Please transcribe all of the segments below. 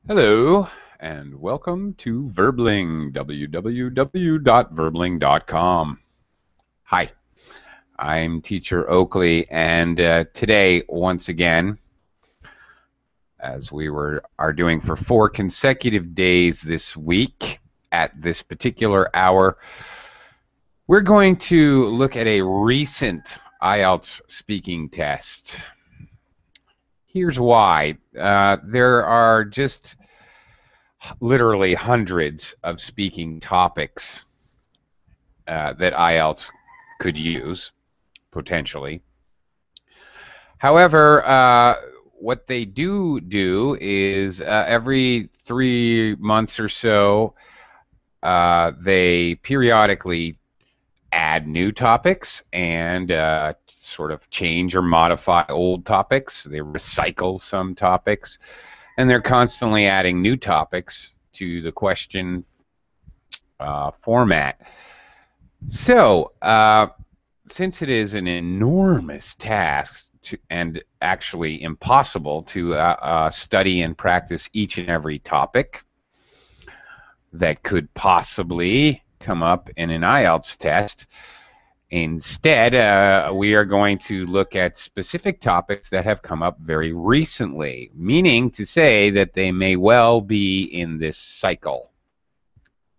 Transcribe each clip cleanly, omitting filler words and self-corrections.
Hello, and welcome to Verbling, www.verbling.com. Hi, I'm Teacher Oakley, and today, once again, as we are doing for 4 consecutive days this week at this particular hour, we're going to look at a recent IELTs speaking test. Here's why. There are just literally hundreds of speaking topics that IELTS could use, potentially. However, what they do is every 3 months or so, they periodically add new topics and sort of change or modify old topics. They recycle some topics, and they're constantly adding new topics to the question format. So, since it is an enormous task and actually impossible to study and practice each and every topic that could possibly come up in an IELTS test, instead we are going to look at specific topics that have come up very recently, meaning to say that they may well be in this cycle,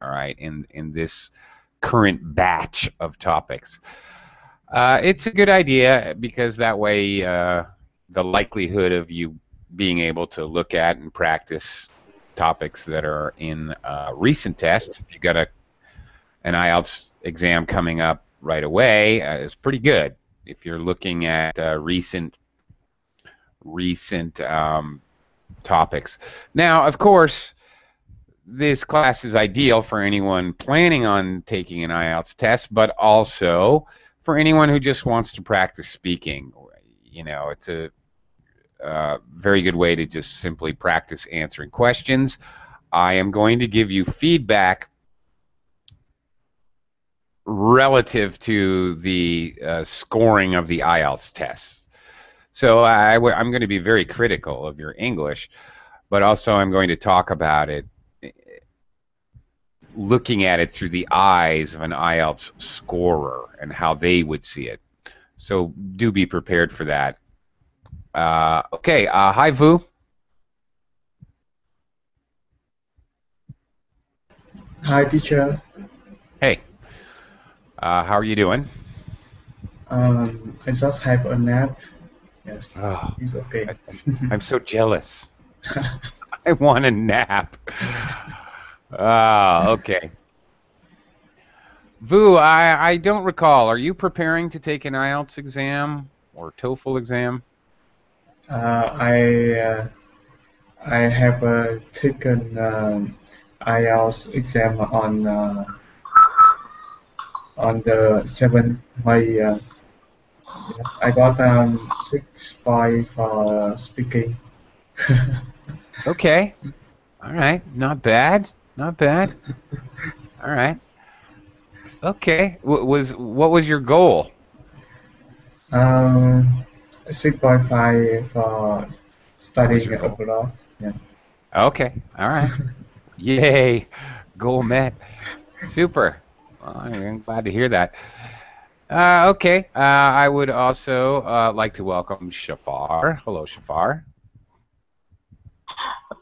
all right, in this current batch of topics. It's a good idea because that way the likelihood of you being able to look at and practice topics that are in recent tests, if you got an IELTS exam coming up right away, is pretty good. If you're looking at recent topics. Now, of course, this class is ideal for anyone planning on taking an IELTS test, but also for anyone who just wants to practice speaking. You know, it's a very good way to just simply practice answering questions. I am going to give you feedback relative to the scoring of the IELTS tests. So I'm going to be very critical of your English, but also I'm going to talk about it, looking at it through the eyes of an IELTS scorer and how they would see it. So do be prepared for that. Okay, hi Vu. Hi, teacher. Hey, how are you doing? I just have a nap. Yes, Oh, it's okay. I'm so jealous. I want a nap. Okay. Vu, I don't recall. Are you preparing to take an IELTS exam or TOEFL exam? I have taken IELTS exam on the 7th May. I got 6.5 for speaking. Okay. All right. Not bad. Not bad. All right. Okay. What was your goal? Um, 6.5 for That was your studying goal. abroad. Yeah. Okay. All right. Yay. Goal met. Super. Well, I'm glad to hear that. Okay. I would also like to welcome Shafar. Hello, Shafar.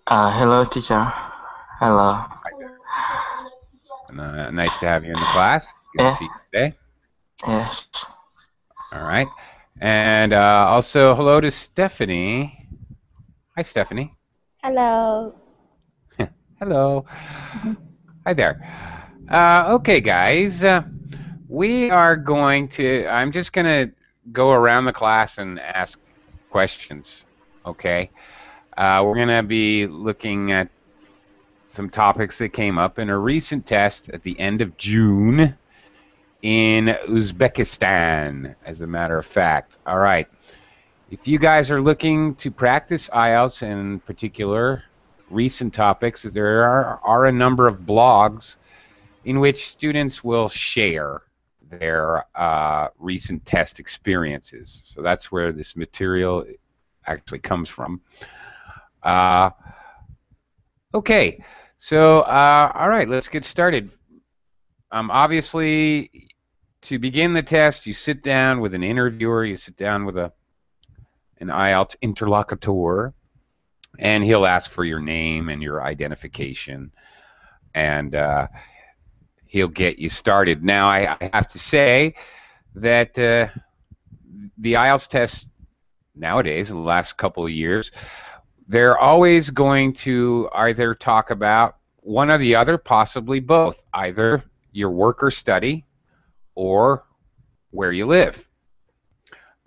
Hello, teacher. Hello. Hi there. And, nice to have you in the class. Good to Yeah, see you today. yes. All right. And also, hello to Stephanie. Hi, Stephanie. Hello. Hello. Hi there. Okay, guys. We are going to, I'm just going to go around the class and ask questions, okay? We're going to be looking at some topics that came up in a recent test at the end of June in Uzbekistan, as a matter of fact. All right. If you guys are looking to practice IELTS, in particular recent topics, there are a number of blogs in which students will share their recent test experiences. So that's where this material actually comes from. Okay, so all right, let's get started. Obviously, to begin the test, you sit down with an interviewer, you sit down with an IELTS interlocutor, and he'll ask for your name and your identification, and he'll get you started. Now, I have to say that the IELTS test nowadays, in the last couple of years, they're always going to either talk about one or the other, possibly both, either your work or study or where you live.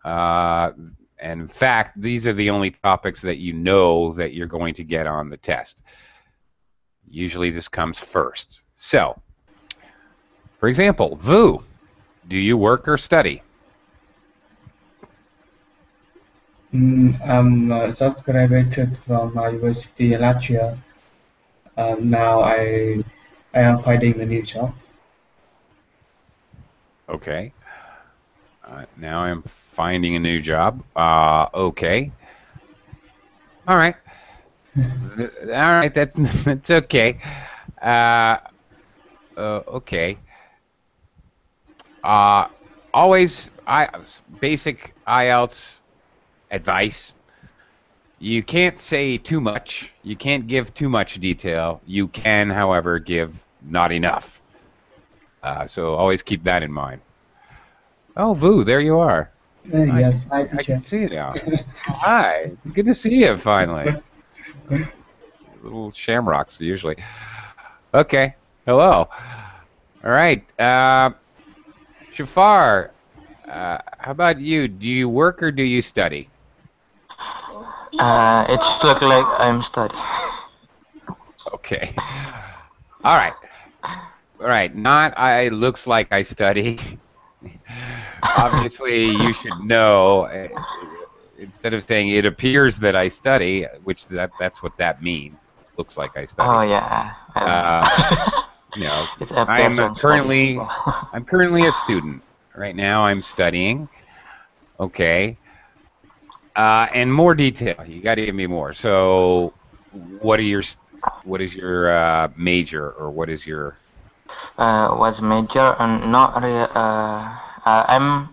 Uh, and in fact, these are the only topics that you know that you're going to get on the test. Usually this comes first. So, for example, Vu, do you work or study? I'm just graduated from my university last year. Now I am finding a new job. Okay. Now I'm finding a new job. Okay. All right. All right. That's okay. Uh, okay. Uh, always, basic IELTS advice. You can't say too much. You can't give too much detail. You can, however, give not enough. So always keep that in mind. Oh, Vu, there you are. Yes, hi I can teacher. see you now. Hi. Good to see you finally. Little shamrocks usually. Okay. Hello. All right. Shafar, how about you? Do you work or do you study? It's look like I'm studying. Okay. All right. All right. Not I looks like I study. Obviously, you should know. Instead of saying it appears that I study, which that's what that means. Looks like I Oh study. yeah. Uh, you know, It appears I'm studying. I'm currently a student. Right now, I'm studying. Okay. And more detail. You got to give me more. So, what are your what is your major or what is your What's major and not real. I'm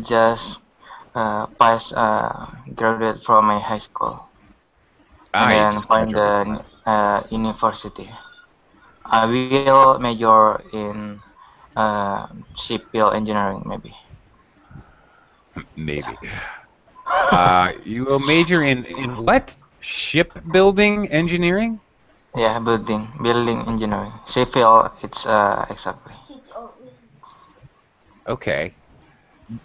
just passed graduate from my high school and you then just find graduated from the university. I will major in civil engineering maybe. maybe. You will major in what? Shipbuilding engineering? Yeah, building engineering. Civil, it's exactly. Okay.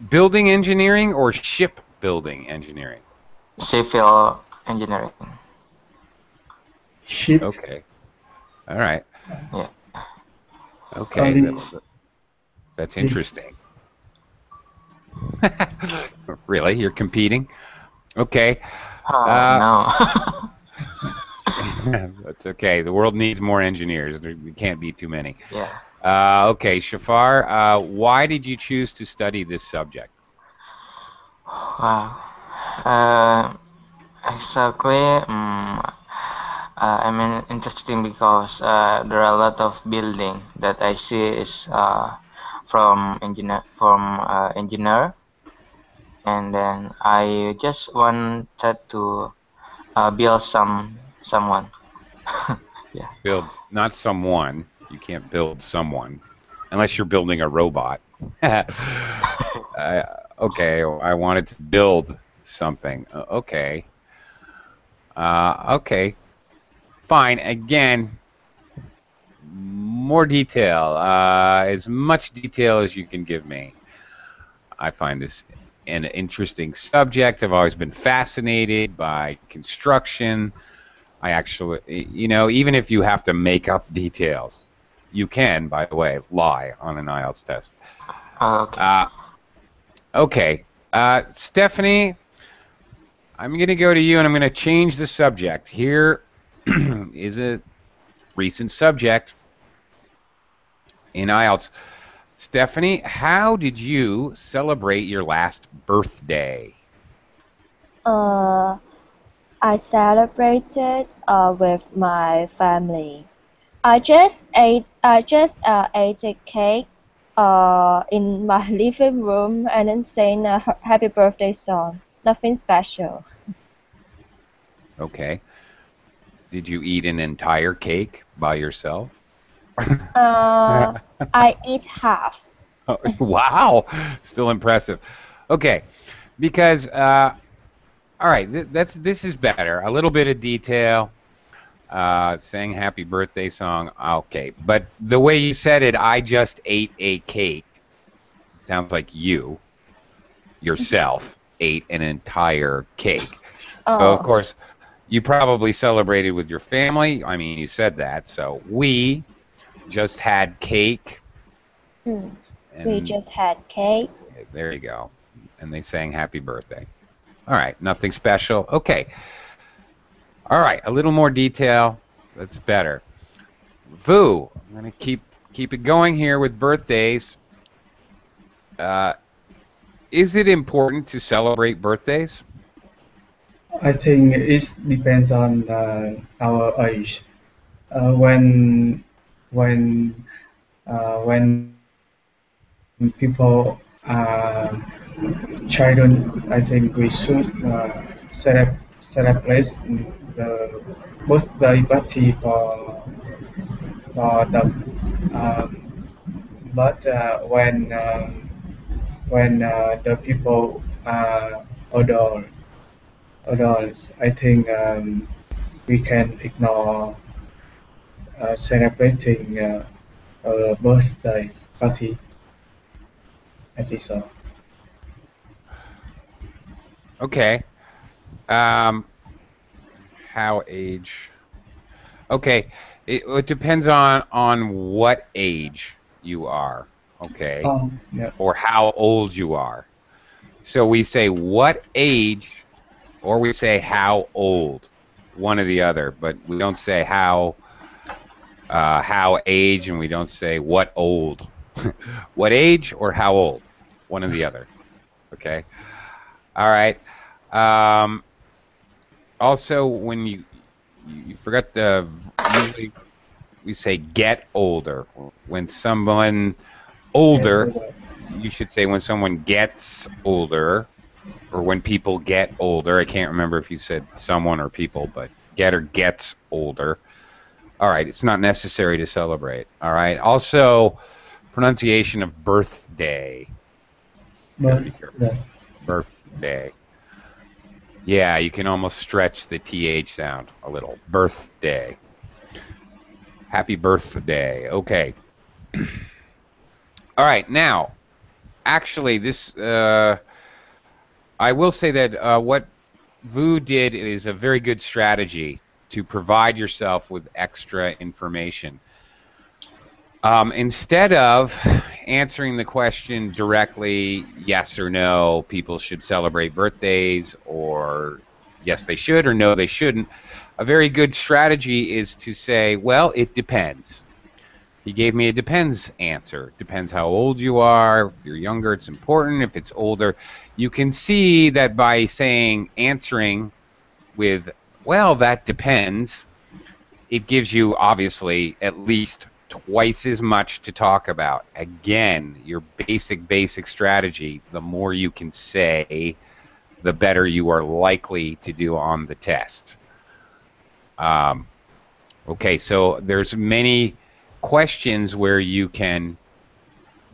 Building engineering or shipbuilding engineering? Civil engineering. Ship. Okay. All right. Yeah. Okay. Only That's interesting. Really? You're competing? Okay. Oh Uh, no. that's okay. The world needs more engineers. There can't be too many. Yeah. Okay, Shafar, why did you choose to study this subject? Wow. Uh, exactly. I mean, interesting because there are a lot of building that I see is from engineer, and then I just wanted to build someone. Yeah. Build, not someone. You can't build someone unless you're building a robot. Okay, I wanted to build something. Okay. Okay. Fine. Again, more detail. As much detail as you can give me. I find this an interesting subject. I've always been fascinated by construction. I actually, even if you have to make up details, you can, by the way, lie on an IELTS test. Okay. Uh, okay. Stephanie, I'm going to go to you and I'm going to change the subject. Here is a recent subject in IELTS. Stephanie, how did you celebrate your last birthday? Uh, I celebrated with my family. I just ate a cake in my living room and then sang a happy birthday song. Nothing special. Okay. Did you eat an entire cake by yourself? Uh, I eat half. Wow, still impressive. Okay, because all right, this is better. A little bit of detail. Saying happy birthday song. Okay, but the way you said it, I just ate a cake. Sounds like you yourself ate an entire cake. So of Oh, course you probably celebrated with your family. I mean, you said that. So we just had cake, hmm. We and just had cake. there you go. And they sang happy birthday. All right, nothing special. Okay. All right, a little more detail. That's better. Vu, I'm gonna keep it going here with birthdays. Uh, is it important to celebrate birthdays? I think it depends on our age. When when people children, I think we should celebrate the birthday party for them. But when the people are adult, adults, I think we can ignore celebrating a birthday party. I think so. Okay. Um, how age? Okay. It depends on what age you are. Okay, Yeah. or how old you are. So we say what age, or we say how old, one or the other. But we don't say how age, and we don't say what old. What age or how old, one or the other. Okay. All right. Um, also, when you forgot the usually we say get older. When someone Get older, older. you should say when someone gets older, or when people get older. I can't remember if you said someone or people, but get or gets older. All right, it's not necessary to celebrate. All right. Also, pronunciation of birthday. Got to be careful. Birthday. Birthday. Yeah, you can almost stretch the TH sound a little. Birthday. Happy birthday. Okay. All right. Now, actually, this I will say that what Vu did is a very good strategy to provide yourself with extra information. Instead of answering the question directly, yes or no, people should celebrate birthdays, or yes, they should, or no, they shouldn't, a very good strategy is to say, well, it depends. He gave me a depends answer. Depends how old you are. If you're younger, it's important. If it's older, you can see that by saying, answering with, well, that depends, it gives you obviously at least twice as much to talk about. Again, your basic strategy, the more you can say, the better you are likely to do on the test. Okay, so there's many questions where you can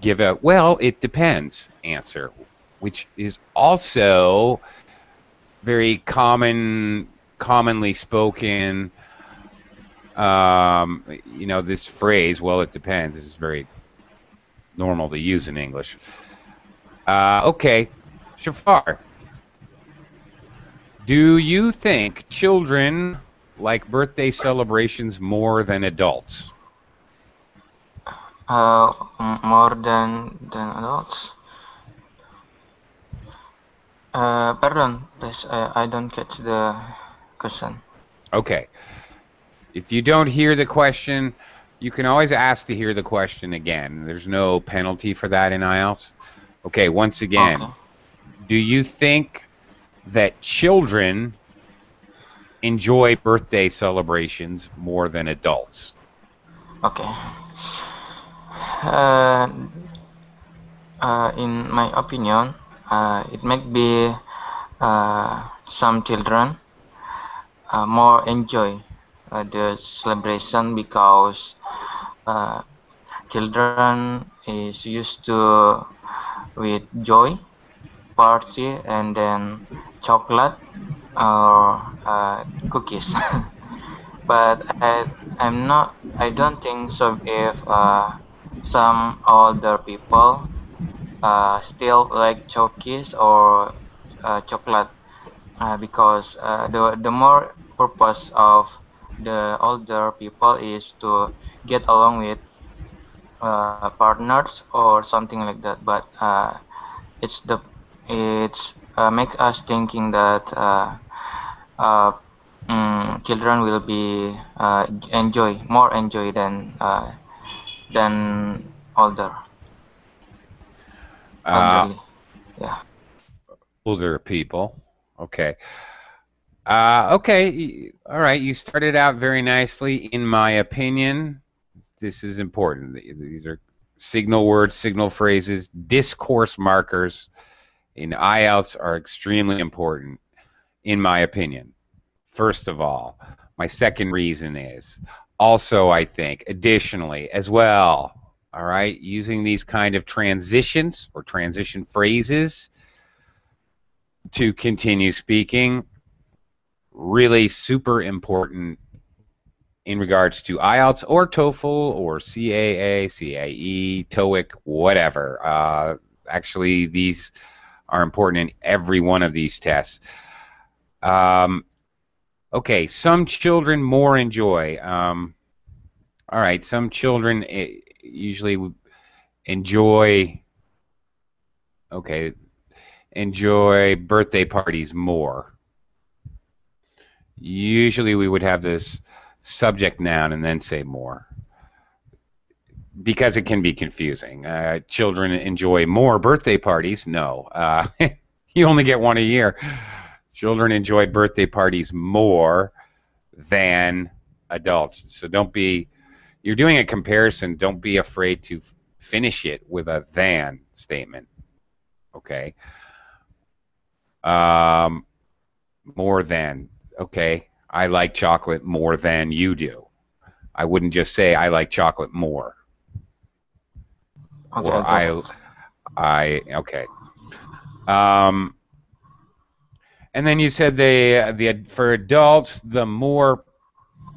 give a, well, it depends answer, which is also very commonly spoken. This phrase, well, it depends, is very normal to use in English. Okay, Shafar, do you think children like birthday celebrations more than adults? More than adults. Pardon, please. I don't catch the question. Okay, if you don't hear the question, you can always ask to hear the question again. There's no penalty for that in IELTS. Okay, once Okay. again, do you think that children enjoy birthday celebrations more than adults? Okay. Uh, in my opinion, it might be some children more enjoy the celebration because uh, children is used to with joy, party, and then chocolate or cookies. But I don't think so if some older people still like cookies or chocolate because the more purpose of the older people is to get along with partners or something like that. But it's the it's make us thinking that uh, children will be enjoy more enjoy than older Uh, elderly. Yeah. older people. Okay. Okay. All right. You started out very nicely. In my opinion, this is important. These are signal words, signal phrases, discourse markers in IELTS are extremely important, in my opinion. First of all, my second reason is also, I think, additionally, as well, all right, using these kind of transitions or transition phrases to continue speaking, really super important in regards to IELTS or TOEFL or CAA, CAE, TOEIC, whatever. Actually, these are important in every one of these tests. Okay, some children more enjoy. All right, some children usually enjoy, okay, enjoy birthday parties more. Usually we would have this subject noun and then say more because it can be confusing. Children enjoy more birthday parties. No, you only get one a year. Children enjoy birthday parties more than adults. So don't be, you're doing a comparison, don't be afraid to finish it with a than statement. Okay. Um, more than. Okay. I like chocolate more than you do. I wouldn't just say I like chocolate more. Okay, I Or got it. okay. Um, and then you said the for adults the more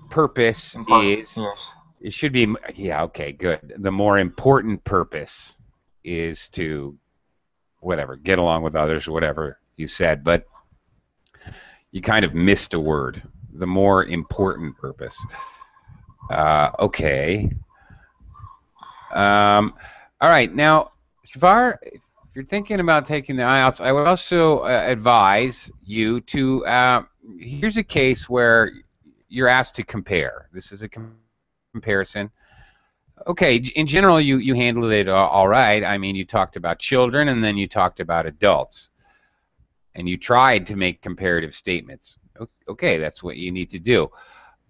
purpose Important. is, Yes. it should be, yeah, okay, good. The more important purpose is to whatever, get along with others, whatever you said, but you kind of missed a word. The more important purpose. Okay. All right. Now, Shavar, if you're thinking about taking the IELTS, I would also advise you to. Here's a case where you're asked to compare. This is a comparison. Okay, in general, you handled it all right. I mean, you talked about children and then you talked about adults, and you tried to make comparative statements. Okay, that's what you need to do.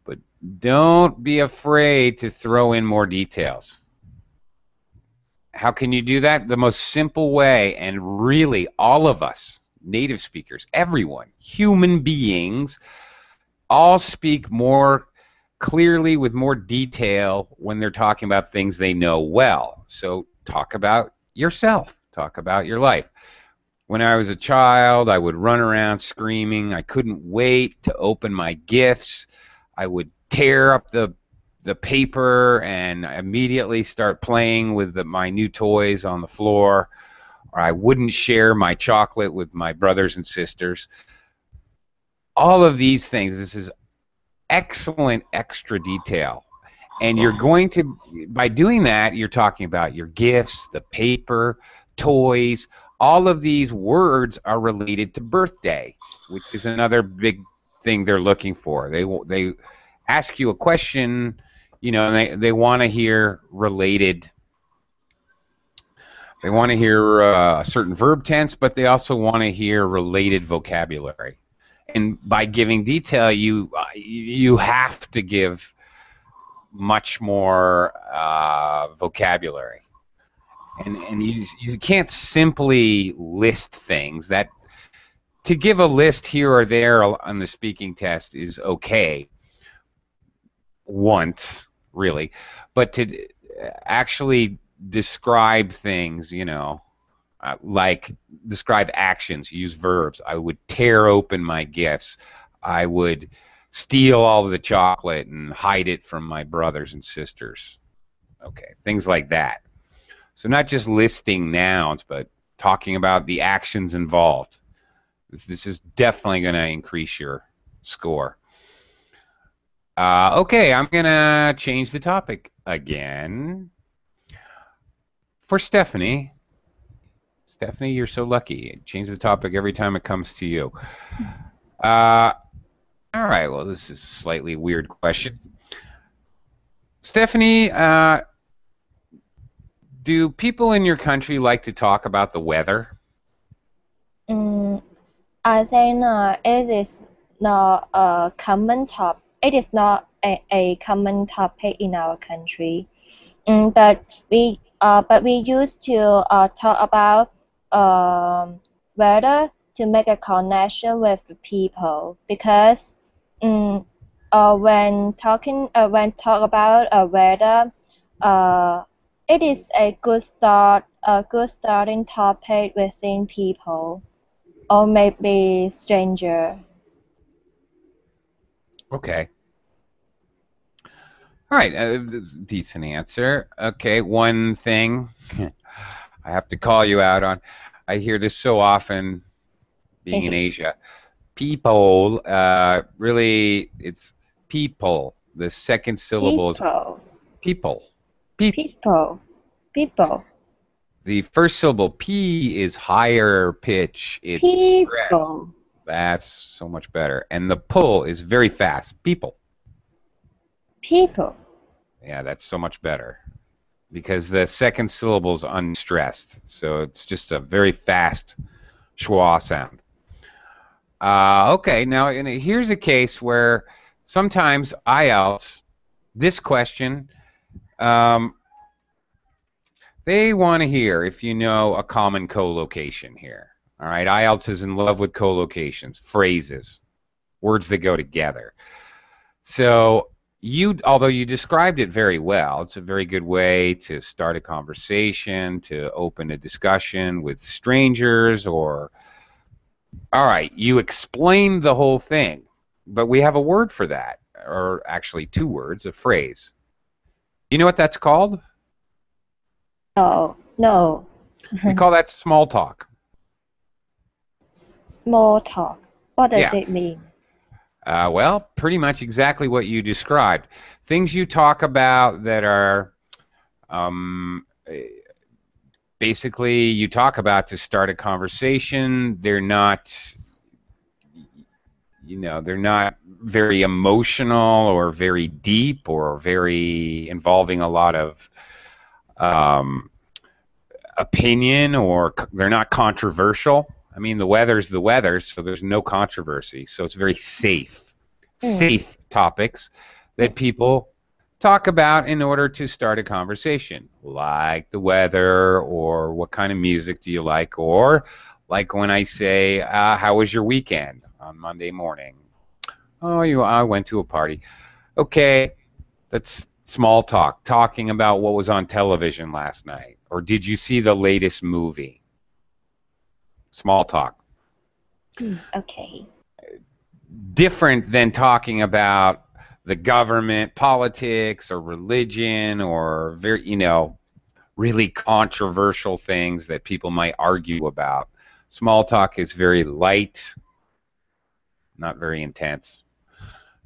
But don't be afraid to throw in more details. How can you do that? The most simple way, and really all of us, native speakers, everyone, human beings, all speak more clearly with more detail when they're talking about things they know well. So talk about yourself, talk about your life. When I was a child, I would run around screaming. I couldn't wait to open my gifts. I would tear up the paper and immediately start playing with my new toys on the floor. Or I wouldn't share my chocolate with my brothers and sisters. All of these things, this is excellent extra detail. And you're Yeah. going to, by doing that, you're talking about your gifts, the paper, toys. All of these words are related to birthday, which is another big thing they're looking for. They ask you a question, you know, and they want to hear related. They want to hear a certain verb tense, but they also want to hear related vocabulary. And by giving detail, you have to give much more vocabulary, and you can't simply list things. That to give a list here or there on the speaking test is okay once, really, but to actually describe things, like describe actions, use verbs. I would tear open my gifts. I would steal all of the chocolate and hide it from my brothers and sisters. Okay, things like that. So not just listing nouns, but talking about the actions involved. This is definitely going to increase your score. Okay, I'm going to change the topic again. For Stephanie. Stephanie, you're so lucky. Change the topic every time it comes to you. All right, well, this is a slightly weird question. Stephanie, do people in your country like to talk about the weather? I think it is not a common topic. It is not a common topic in our country. But we used to talk about weather to make a connection with the people, because when talk about weather, it is a good starting topic within people, or maybe stranger. Okay. All right, decent answer. Okay, one thing I have to call you out on. I hear this so often being in Asia. People, really, it's people. The second syllable is people. People. The first syllable, P, is higher pitch. It's stretch. That's so much better. And the pull is very fast. People. Yeah, that's so much better. Because the second syllable is unstressed. So it's just a very fast schwa sound. Okay, now here's a case where sometimes IELTS, this question, they want to hear if you know a common collocation here. All right, IELTS is in love with collocations, phrases, words that go together. So although you described it very well, it's a very good way to start a conversation, to open a discussion with strangers, or all right, you explained the whole thing, but we have a word for that, or actually two words, a phrase. You know what that's called? No. We call that small talk. Small talk. What does it mean? Well, pretty much exactly what you described. Things you talk about that are basically you talk about to start a conversation. They're not, they're not very emotional or very deep or very involving a lot of opinion, or they're not controversial. I mean, the weather's the weather, so there's no controversy. So it's very safe topics that people talk about in order to start a conversation, like the weather, or what kind of music do you like, or like when I say, how was your weekend on Monday morning? Oh, I went to a party. Okay, that's small talk, talking about what was on television last night, or did you see the latest movie? Small talk. Okay. Different than talking about the government, politics, or religion, or very, really controversial things that people might argue about. Small talk is very light, not very intense.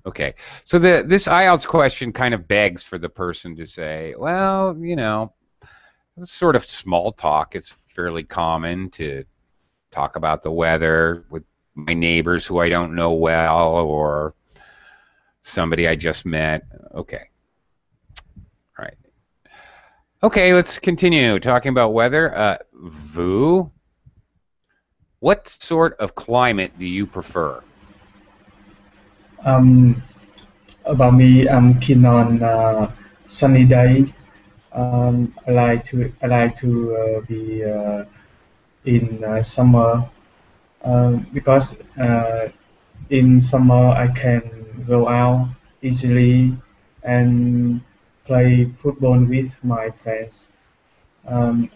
Okay, so this IELTS question kind of begs for the person to say, well, this sort of small talk, it's fairly common to talk about the weather with my neighbors who I don't know well, or somebody I just met. Okay. All right. Okay, let's continue talking about weather. Vu, what sort of climate do you prefer? Um, about me, I'm keen on sunny day. I like to be in summer because in summer I can go out easily and play football with my friends. Um,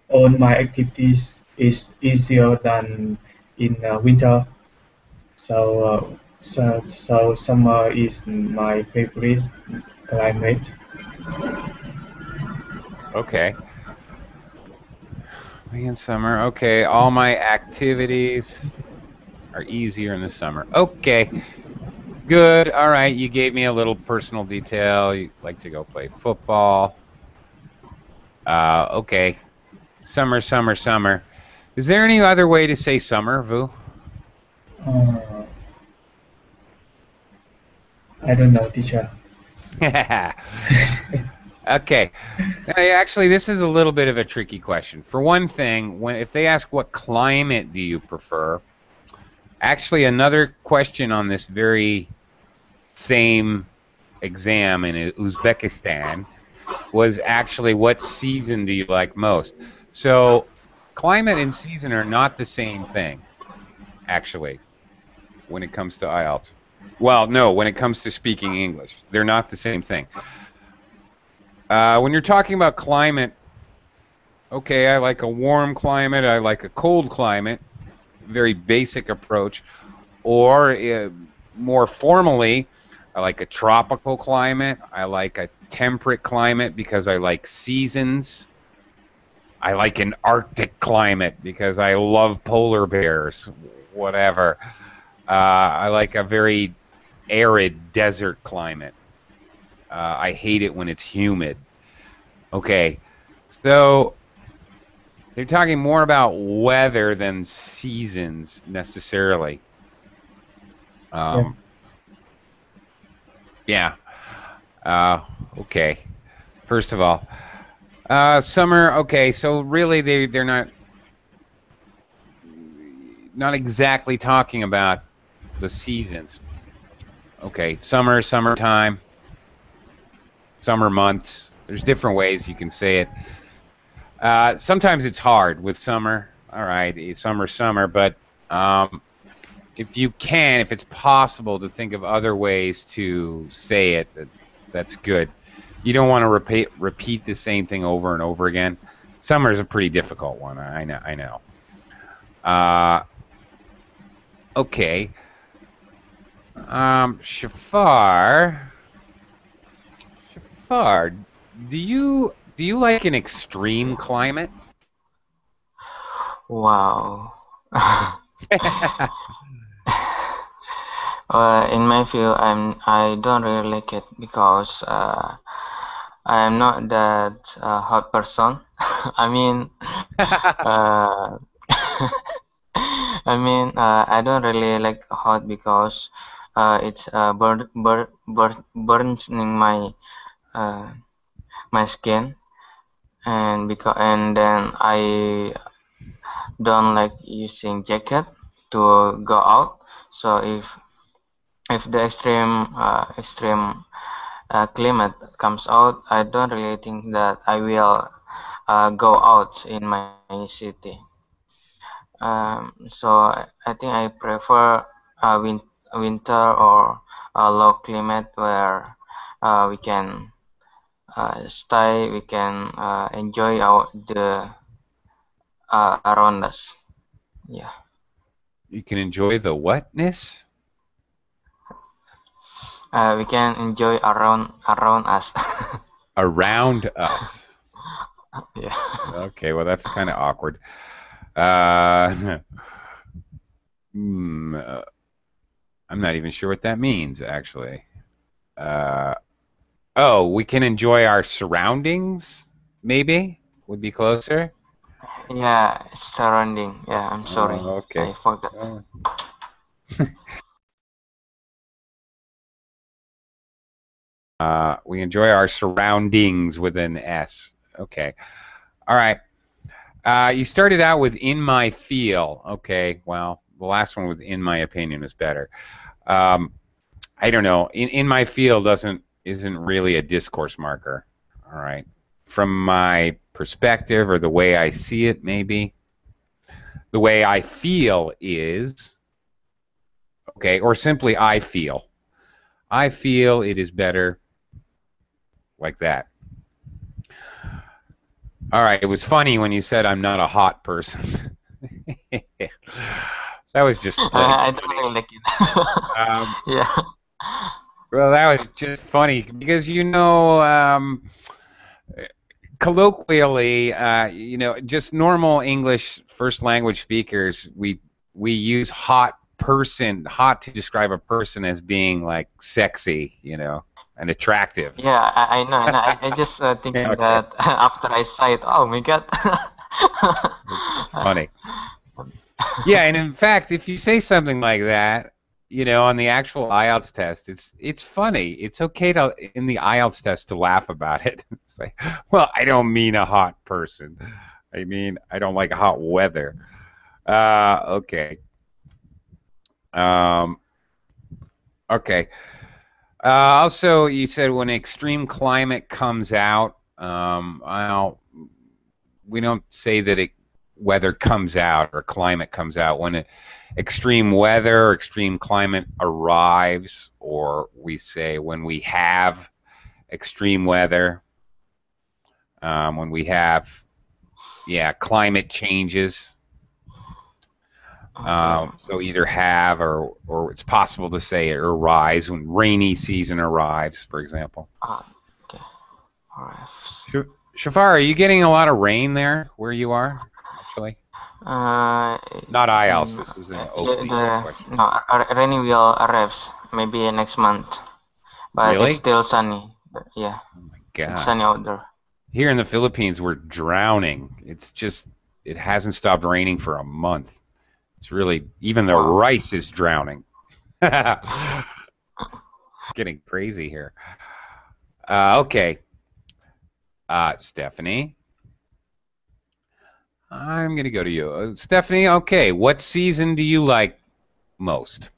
all my activities is easier than in winter. So summer is my favorite climate. Okay. Me in summer. Okay, all my activities are easier in the summer. Okay, good. All right, you gave me a little personal detail. You like to go play football. Okay. Summer, summer, summer. Is there any other way to say summer, Vu? Uh, I don't know, teacher. Okay. Actually, this is a little bit of a tricky question. For one thing, if they ask what climate do you prefer, actually another question on this very same exam in Uzbekistan was actually what season do you like most? So climate and season are not the same thing, actually, when it comes to IELTS. Well, no, when it comes to speaking English, they're not the same thing. When you're talking about climate, okay, I like a warm climate, I like a cold climate, very basic approach, or more formally, I like a tropical climate, I like a temperate climate because I like seasons. I like an Arctic climate because I love polar bears, whatever. I like a very arid desert climate. I hate it when it's humid. Okay, so they're talking more about weather than seasons necessarily. Yeah. Yeah. Uh, okay. First of all, summer. Okay, so really they're not exactly talking about the seasons. Okay, summer, summertime, summer months. There's different ways you can say it. Sometimes it's hard with summer. All right, summer, summer, but if it's possible to think of other ways to say it, that's good. You don't want to repeat the same thing over and over again. Summer is a pretty difficult one. I know. I know. Okay. Shafar, do you like an extreme climate? Wow. In my view, I don't really like it because I am not that hot person. I mean, uh, I don't really like hot because it's burning uh, my skin, and then I don't like using jacket to go out. So if the extreme climate comes out, I don't really think that I will go out in my city. So I think I prefer winter or a low climate where we can stay, we can enjoy the around us. Yeah, You can enjoy the wetness we can enjoy around us. around us. Yeah. Okay, well that's kind of awkward. Uh, hmm, I'm not even sure what that means actually. Uh, oh, we can enjoy our surroundings. Maybe would be closer. Yeah, surrounding. Yeah, I'm sorry. Okay. I forgot. Uh, we enjoy our surroundings with an S. Okay. All right. You started out with "in my feel." Okay. Well, the last one with "in my opinion" is better. I don't know. In my field isn't really a discourse marker. All right. From my perspective or the way I see it, maybe the way I feel is okay, or simply I feel. I feel it is better like that. All right. It was funny when you said I'm not a hot person. That was just plain I don't funny. really like it. Yeah. Well, that was just funny because colloquially, just normal English first language speakers, we use hot to describe a person as being like sexy, and attractive. Yeah, I know. I just thinking Okay, that after I saw it, oh my God. it's funny. Yeah, and in fact, if you say something like that, on the actual IELTS test, it's funny. It's okay to in the IELTS test to laugh about it. It's like, well, I don't mean a hot person. I mean, I don't like hot weather. Okay. Um, okay. Also, you said when extreme climate comes out, we don't say that weather comes out or climate comes out. When extreme weather or extreme climate arrives, or we say when we have extreme weather, when we have, climate changes. Okay. So either have or it's possible to say it arrives when rainy season arrives, for example. Okay. All right. Shafar, are you getting a lot of rain there where you are, actually? Not IELTS. This is an opening question. No, rainy will arrive maybe next month, but it's Really? still sunny. But yeah, Oh my it's God. sunny out there. Here in the Philippines, we're drowning. It hasn't stopped raining for a month. It's really, even the Wow. rice is drowning. Getting crazy here. Okay. Stephanie, I'm going to go to you. Stephanie, okay. What season do you like most?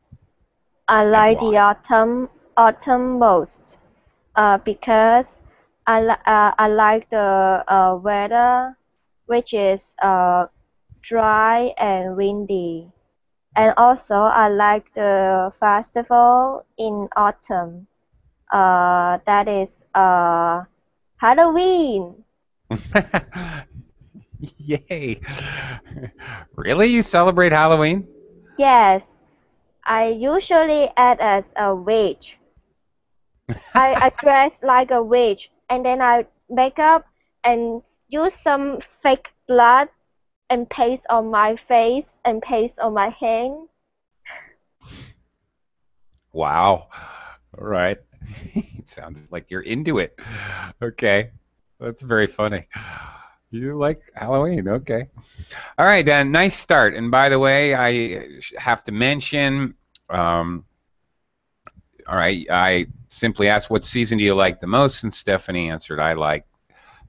I And like the why? autumn most, because I like the weather, which is dry and windy, and also I like the festival in autumn. That is Halloween. Yay. Really? You celebrate Halloween? Yes, I usually act as a witch. I dress like a witch, and then I make up and use some fake blood and paste on my face and paste on my hand. Wow. All right. It sounds like you're into it. Okay. That's very funny. You like Halloween. Okay. All right, Dan. Nice start. And by the way, I have to mention, all right, I simply asked what season do you like the most, and Stephanie answered, I like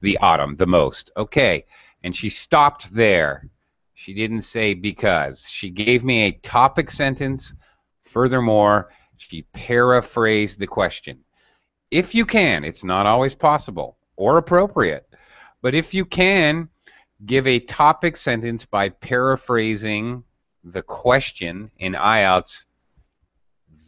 the autumn the most. Okay. And she stopped there. She didn't say because. She gave me a topic sentence. Furthermore, she paraphrased the question. If you can, it's not always possible or appropriate, but if you can, give a topic sentence by paraphrasing the question in IELTS.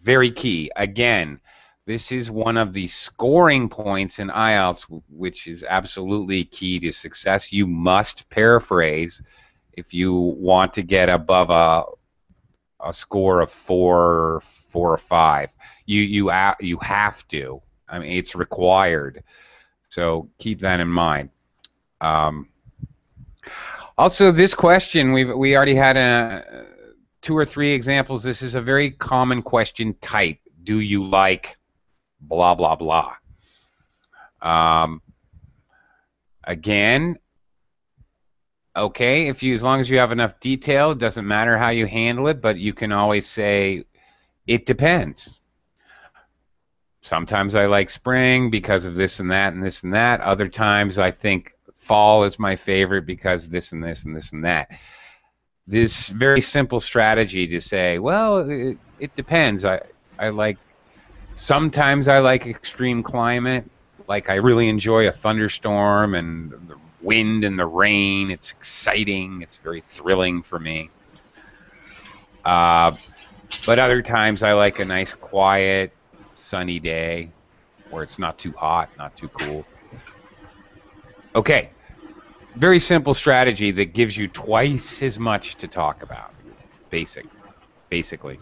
Very key. Again, this is one of the scoring points in IELTS, which is absolutely key to success. You must paraphrase if you want to get above a score of 4 or 5. You have to. I mean, it's required. So keep that in mind. Also, this question we already had 2 or 3 examples. This is a very common question type. Do you like blah blah blah? Again, okay, as long as you have enough detail, it doesn't matter how you handle it, but you can always say it depends. Sometimes I like spring because of this and that and this and that. Other times I think fall is my favorite because this and this and this and that. This very simple strategy to say, well, it depends. Sometimes I like extreme climate. Like I really enjoy a thunderstorm and the wind and the rain. It's exciting. It's very thrilling for me. But other times I like a nice, quiet, sunny day where it's not too hot, not too cool. Okay. Very simple strategy that gives you twice as much to talk about. Basically.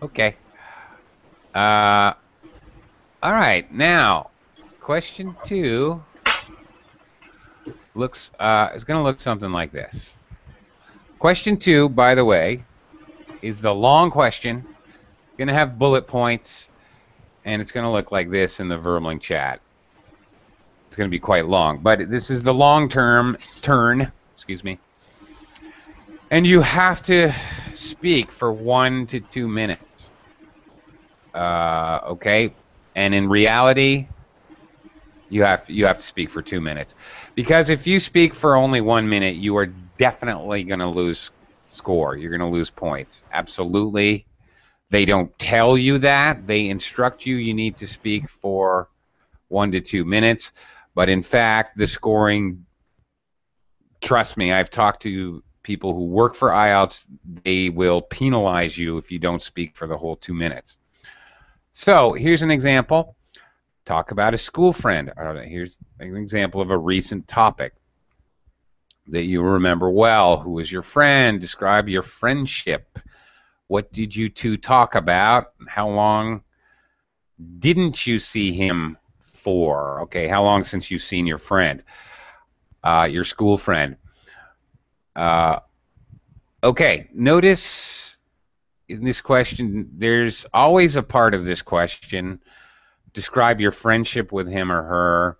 Okay. All right. Now, question 2 is going to look something like this. Question 2, by the way, is the long question. Going to have bullet points, and it's going to look like this in the Verbling chat. It's going to be quite long, but this is the long-term turn. Excuse me. And you have to speak for 1 to 2 minutes. Okay, and in reality, you have to speak for 2 minutes, because if you speak for only 1 minute, you are definitely going to lose score. You're going to lose points. Absolutely. They don't tell you that. They instruct you. You need to speak for 1 to 2 minutes, but in fact, the scoring. Trust me, I've talked to people who work for IELTS. They will penalize you if you don't speak for the whole 2 minutes. So here's an example. Talk about a school friend. Here's an example of a recent topic that you remember well. Who is your friend? Describe your friendship. What did you two talk about? How long didn't you see him for? Okay, how long since you've seen your friend, your school friend? Okay, notice in this question, there's always a part of this question. Describe your friendship with him or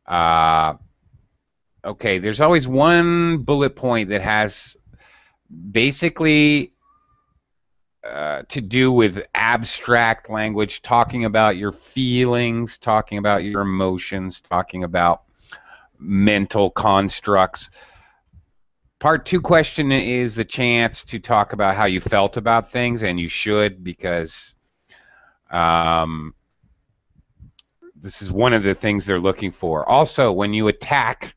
her. Okay, there's always one bullet point that has basically to do with abstract language, talking about your feelings, talking about your emotions, talking about mental constructs. Part 2 question is the chance to talk about how you felt about things, and you should, because this is one of the things they're looking for. Also, when you attack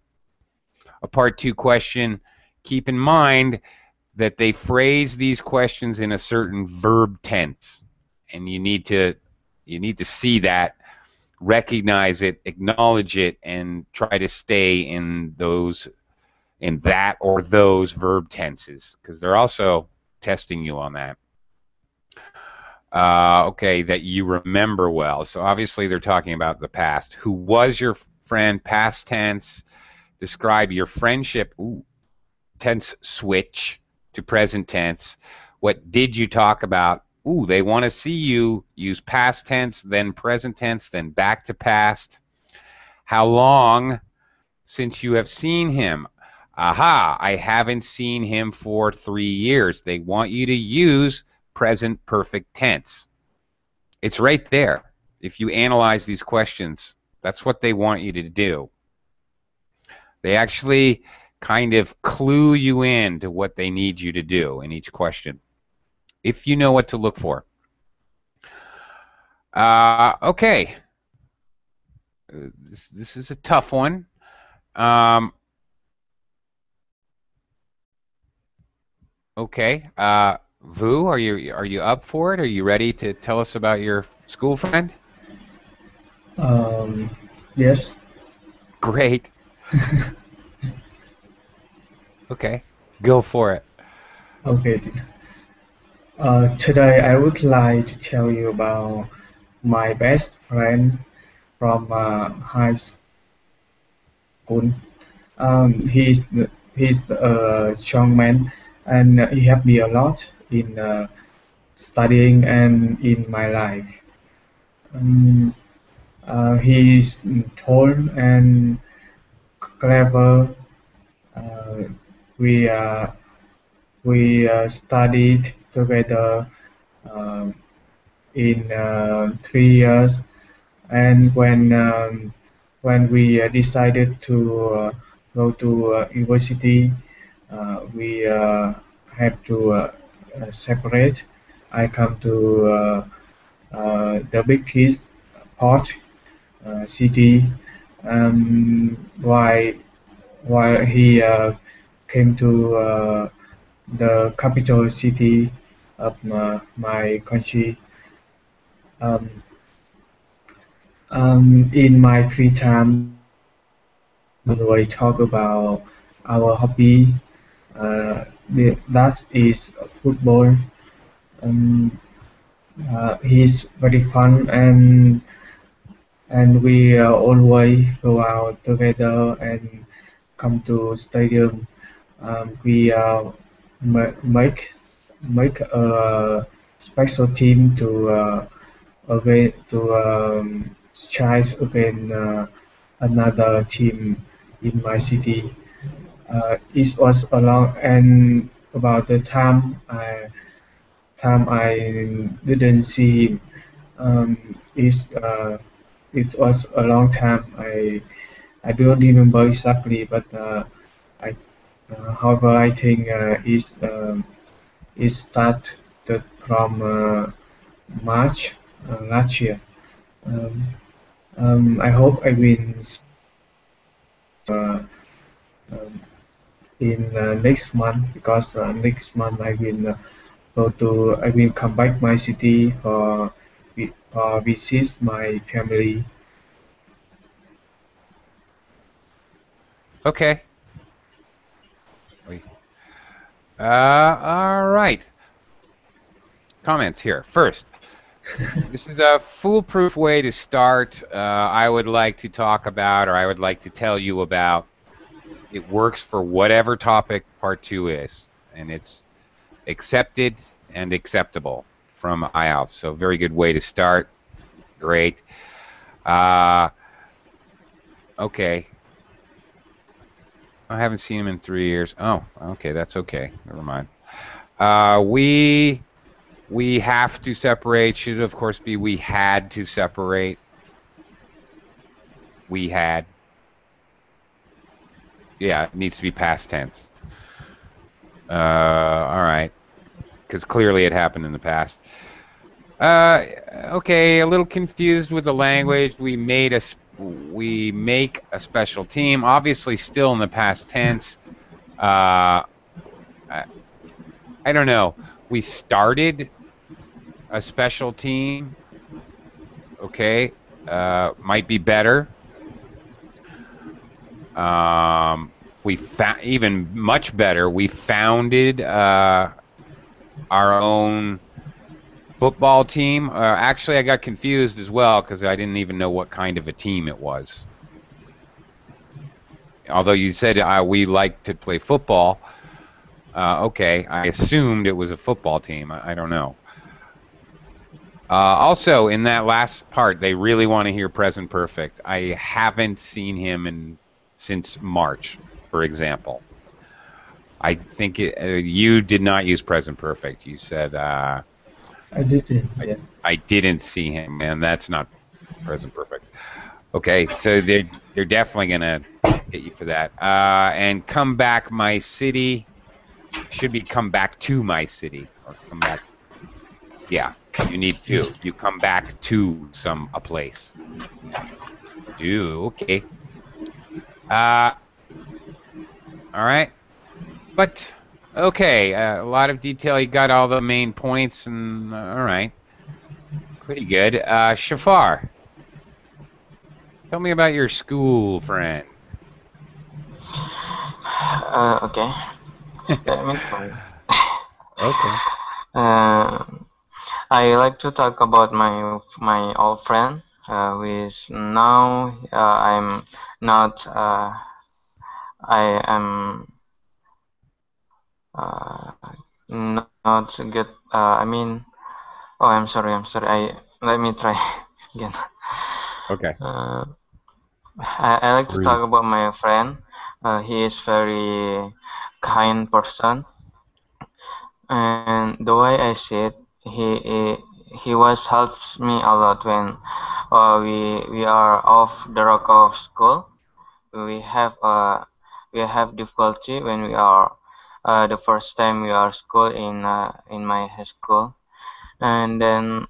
a Part 2 question, keep in mind that they phrase these questions in a certain verb tense, and you need to see that, recognize it, acknowledge it, and try to stay in that or those verb tenses, because they're also testing you on that. Okay, that you remember well. So obviously they're talking about the past. Who was your friend? Past tense. Describe your friendship. Ooh, tense switch to present tense. What did you talk about? Ooh, they want to see you use past tense, then present tense, then back to past. How long since you have seen him? Aha, I haven't seen him for 3 years. They want you to use present perfect tense. It's right there. If you analyze these questions, that's what they want you to do. They actually kind of clue you in to what they need you to do in each question, if you know what to look for. Okay. This is a tough one. Okay. Vu, are you up for it? Are you ready to tell us about your school friend? Yes. Great. Okay, go for it. Okay. Today I would like to tell you about my best friend from high school. He's a strong man, and he helped me a lot in studying and in my life. He's tall and clever. Uh, we studied together in 3 years, and when we decided to go to university, we had to separate. I come to the big piece port city, while he came to the capital city of my country. Um, in my free time, we talk about our hobby. That is football. Um, he's very fun, and we always go out together and come to stadium. We make a special team to chase against another team in my city. It was a long and about the time I didn't see him. It was a long time. I don't remember exactly, but I however I think it started from March last year. Um, I hope I will uh, um, in next month because next month I will come back my city for visit my family. Okay. All right. Comments here. First, this is a foolproof way to start. I would like to talk about, or I would like to tell you about. It works for whatever topic part 2 is, and it's accepted and acceptable from IELTS. So very good way to start. Great. Okay. I haven't seen him in 3 years. Oh, okay, that's okay. Never mind. We have to separate. Should of course be we had to separate. We had. Yeah, it needs to be past tense. All right, because clearly it happened in the past. Okay, a little confused with the language. We make a special team. Obviously, still in the past tense. I don't know. We started a special team. Okay, might be better. We even much better. We founded our own football team. Actually, I got confused as well because I didn't even know what kind of a team it was. Although you said we like to play football, okay, I assumed it was a football team. I don't know. Also, in that last part, they really want to hear present perfect. I haven't seen him since March, for example. I think you did not use present perfect. You said I didn't. Yeah. I didn't see him, and that's not present perfect. Okay, so they're definitely gonna get you for that. And come back, my city. Should be come back to my city or come back. Yeah, you need to. You come back to a place. Okay. All right. But okay, a lot of detail. You got all the main points, and all right, pretty good. Shafar, tell me about your school friend. Okay. Let me try. Okay. I like to talk about my old friend, which now I'm not. I am not good. I mean, oh, I'm sorry. I'm sorry. Let me try again. Okay. I like to talk about my friend. He is very kind person, and the way I see it, he was helps me a lot when we are off the rock of school. We have difficulty when we are the first time we are school in my high school. And then,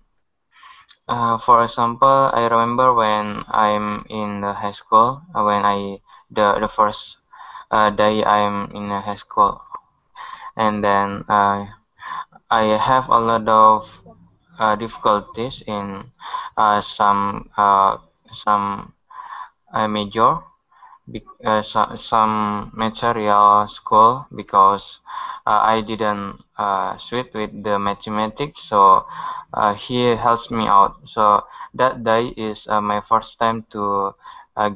for example, I remember when I'm in the high school, when the first day I'm in the high school, and then I have a lot of difficulties in some major, some material school, because I didn't suit with the mathematics, so he helps me out. So that day is my first time to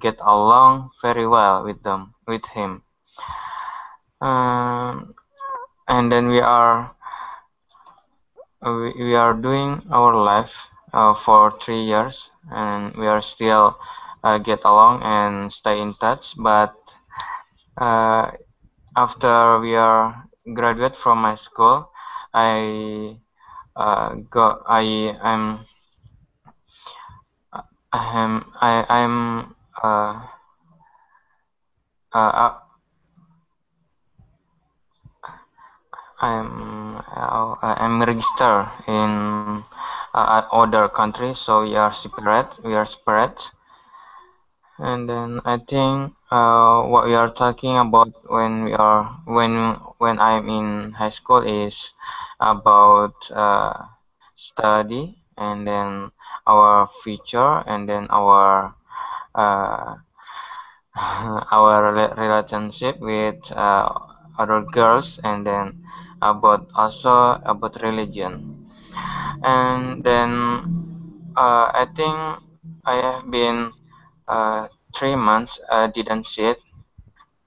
get along very well with him. Um, and then we are doing our life for 3 years, and we are still get along and stay in touch. But uh, after we are graduate from my school, I got I'm uh, I'm registered in other countries, so we are separate. We are separate. And then I think what we are talking about when I'm in high school is about study, and then our future, and then our uh, our relationship with other girls, and then about also about religion. And then I think I have been 3 months didn't see it,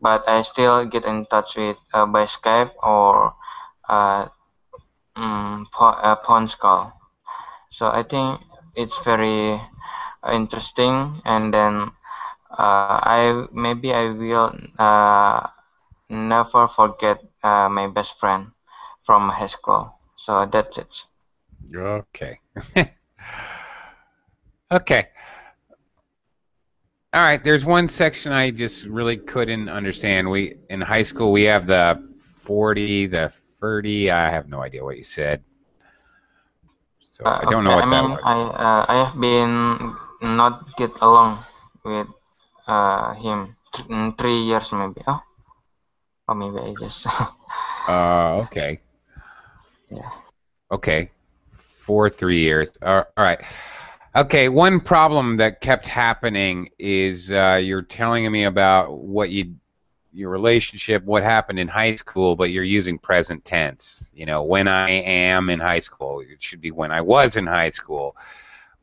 but I still get in touch with by Skype or uh, phone call. So I think it's very interesting, and then I will never forget my best friend from high school. So that's it. Okay. Okay. All right. There's one section I just really couldn't understand. We in high school we have the 40, the 30. I have no idea what you said, so I don't know Okay, I what that mean was. I have been not get along with him 3 years maybe. Oh, or maybe I just Okay. yeah. Okay. For 3 years. All right. Okay. One problem that kept happening is you're telling me about your relationship, what happened in high school, but you're using present tense. You know, when I am in high school, it should be when I was in high school.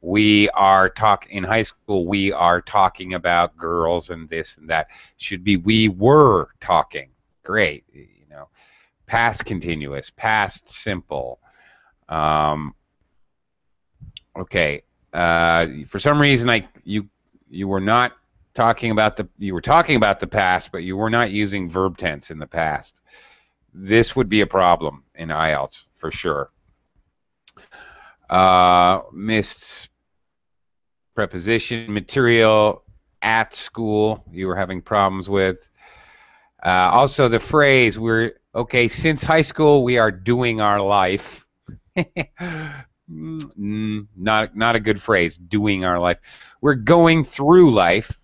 We are talking in high school. We are talking about girls and this and that. Should be we were talking. Great. You know, past continuous, past simple. Um, okay. For some reason, you were not talking about you were talking about the past, but you were not using verb tense in the past. This would be a problem in IELTS for sure. Missed preposition material at school you were having problems with. Also, the phrase we're okay since high school we are doing our life. Not a good phrase. Doing our life. We're going through life,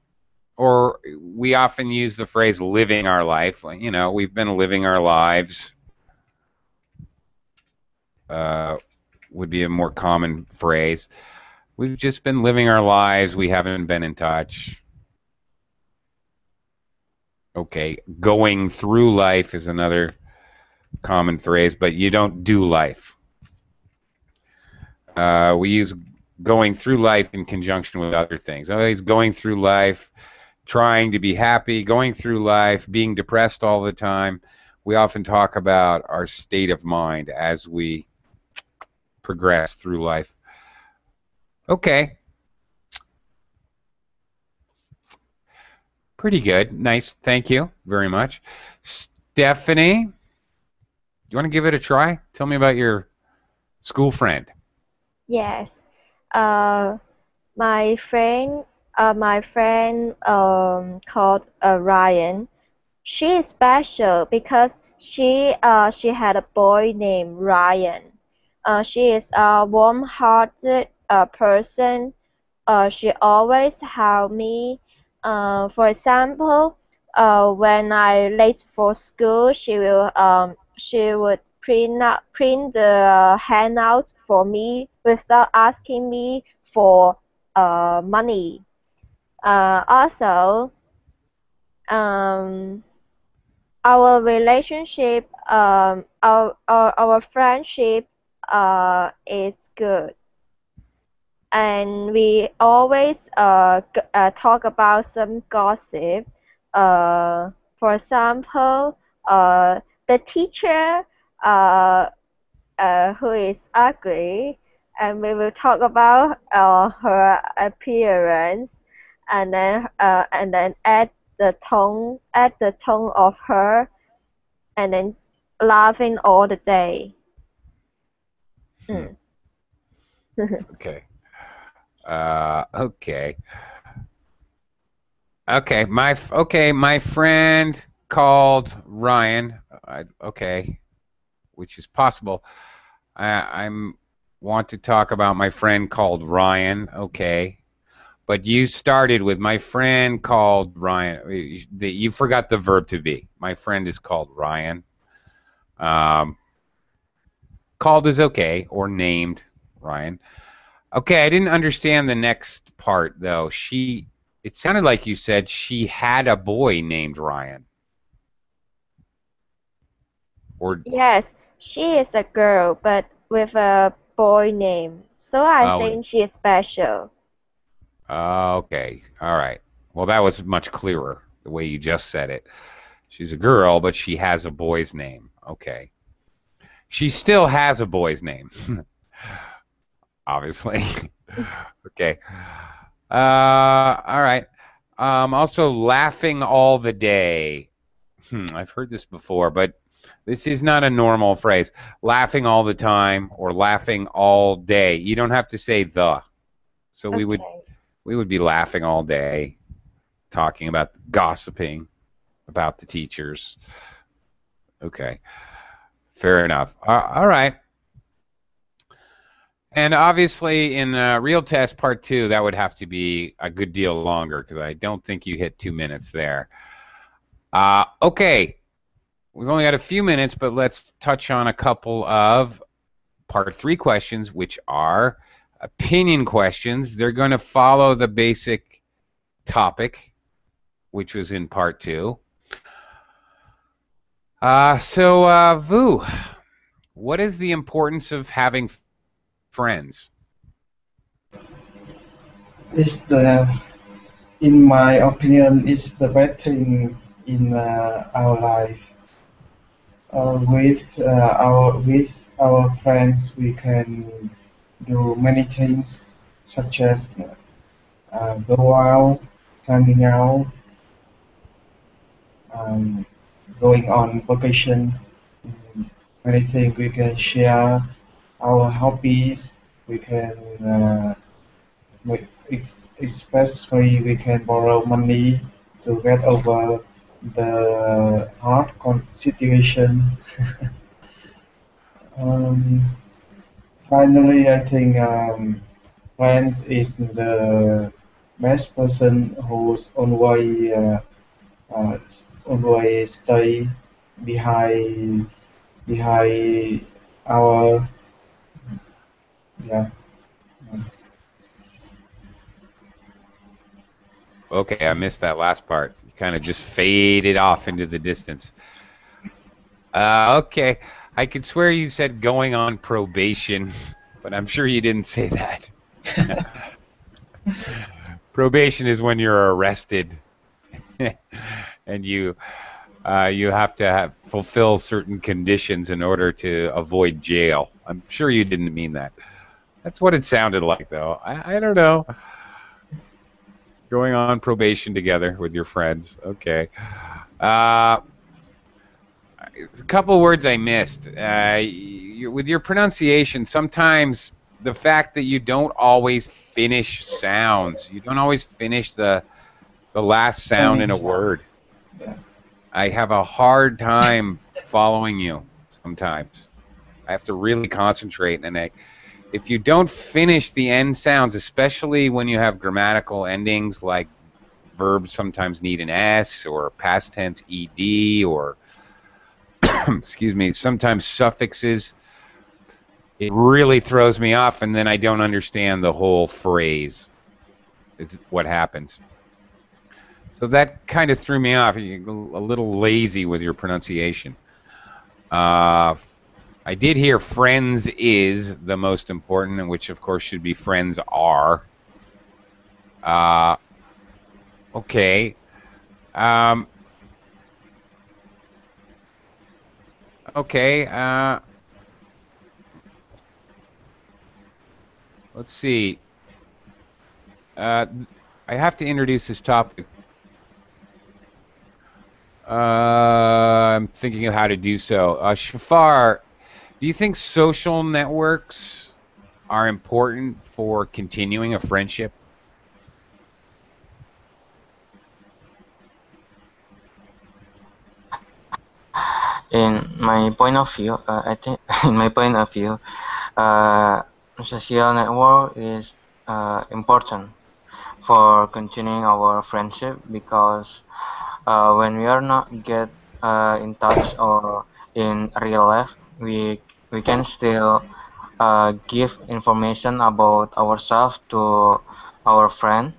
or we often use the phrase living our life. You know, we've been living our lives. Uh, would be a more common phrase. We've just been living our lives. We haven't been in touch. Okay, going through life is another common phrase, but you don't do life. We use going through life in conjunction with other things. Always going through life, trying to be happy, going through life, being depressed all the time. We often talk about our state of mind as we progress through life. Okay, pretty good. Nice. Thank you very much. Stephanie, you want to give it a try? Tell me about your school friend. Yes. Uh, my friend, called Ryan. She is special because She had a boy named Ryan. She is a warm-hearted person. She always helped me. For example, when I late for school, she would print the handouts for me without asking me for money. Also, um, our relationship, our friendship, is good, and we always talk about some gossip. For example, the teacher uh, who is ugly, and we will talk about her appearance, and then add the tone of her, and then laughing all the day. Hmm. Mm. Okay. Okay. Okay. My friend called Ryan. Okay, which is possible. I'm want to talk about my friend called Ryan. Okay, but you started with my friend called Ryan. You forgot the verb to be. My friend is called Ryan. Um, called is okay, or named Ryan. Okay, I didn't understand the next part though. It sounded like you said she had a boy named Ryan. Or Yes, she is a girl, but with a boy name, so I oh, think she is special. okay, all right. Well, that was much clearer the way you just said it. She's a girl, but she has a boy's name. Okay, she still has a boy's name, obviously. Okay. All right. Also, laughing all the day. I've heard this before, but this is not a normal phrase. Laughing all the time or laughing all day. You don't have to say the. So Okay. we would be laughing all day, talking about gossiping about the teachers. Okay, fair enough. All right. And obviously, in real test part two, that would have to be a good deal longer because I don't think you hit 2 minutes there. Okay, we've only got a few minutes, but let's touch on a couple of part three questions, which are opinion questions. They're going to follow the basic topic, which was in part two. Vu, what is the importance of having friends? It's the, in my opinion, it's the best thing in our life. With our friends, we can do many things, such as go out, hanging out, um, going on vacation. Many things we can share our hobbies. We can, especially we can borrow money to get over the hard situation. um, Finally, I think friends is the best person who's uh, always stay behind behind our, yeah. Okay, I missed that last part. You kind of just faded off into the distance. Okay, I could swear you said going on probation, but I'm sure you didn't say that. Probation is when you're arrested and you have to fulfill certain conditions in order to avoid jail. I'm sure you didn't mean that. That's what it sounded like, though. I don't know. Going on probation together with your friends. Okay. A couple words I missed. With your pronunciation, sometimes the fact that you don't always finish sounds, you don't always finish the last sound in a Thanks. word. Yeah. I have a hard time following you sometimes. I have to really concentrate, and if you don't finish the end sounds, especially when you have grammatical endings like verbs sometimes need an S or past tense ed or excuse me, sometimes suffixes, it really throws me off, and then I don't understand the whole phrase. Is what happens. So that kind of threw me off. You're a little lazy with your pronunciation. I did hear friends is the most important, which of course should be friends are. Okay. Okay. Let's see. I have to introduce this topic. I'm thinking of how to do so. Shafar, do you think social networks are important for continuing a friendship? In my point of view, I think in my point of view, uh, social network is important for continuing our friendship because when we are not get in touch or in real life, we can still give information about ourselves to our friend,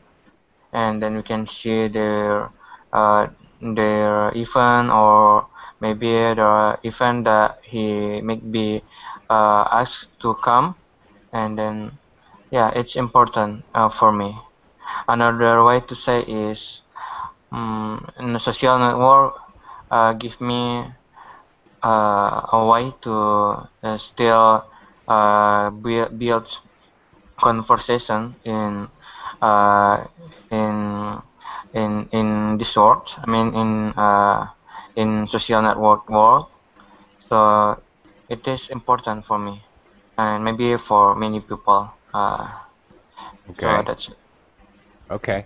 and then we can see uh, their event, or maybe the event that he may be asked to come, and then yeah, it's important for me. Another way to say is in the social network give me a way to still build conversation uh, in in this world. I mean in social network world. So it is important for me, and maybe for many people. So Okay. that's it. Okay.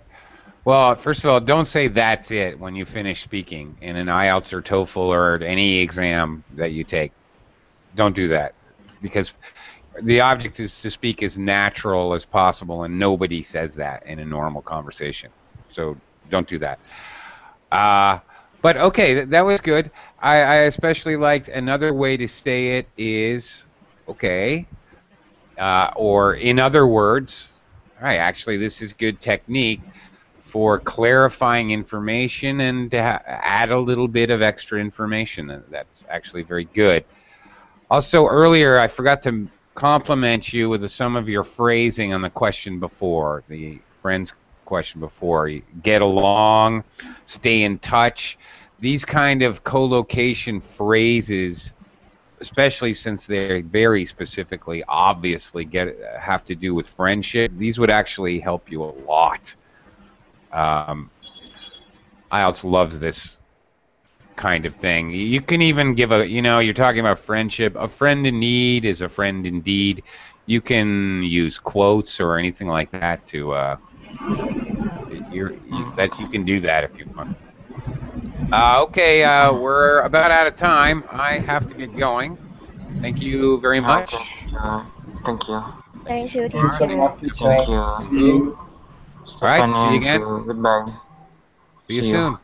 Well, first of all, don't say that's it when you finish speaking in an IELTS or TOEFL or any exam that you take. Don't do that, because the object is to speak as natural as possible, and nobody says that in a normal conversation. So don't do that. But okay, that was good. I especially liked another way to say it is okay, or in other words. All right, actually, this is good technique for clarifying information and to add a little bit of extra information. That's actually very good. Also, earlier I forgot to compliment you with some of your phrasing on the question before, the friend's question before. Get along, stay in touch. These kind of collocation phrases, especially since they very specifically, obviously have to do with friendship, these would actually help you a lot. IELTS loves this kind of thing. You can even give you're talking about friendship. A friend in need is a friend indeed. You can use quotes or anything like that to, that you Okay. can do that if you want. Okay, we're about out of time. I have to get going. Thank you very Okay, much. teacher. Thank you. Thank you, Thank you, Thank you so Shafar. teacher. much, Thank teacher. you, See Ooh. you. All right, Stephanie, see you and see again. you. Goodbye. See you See you. soon.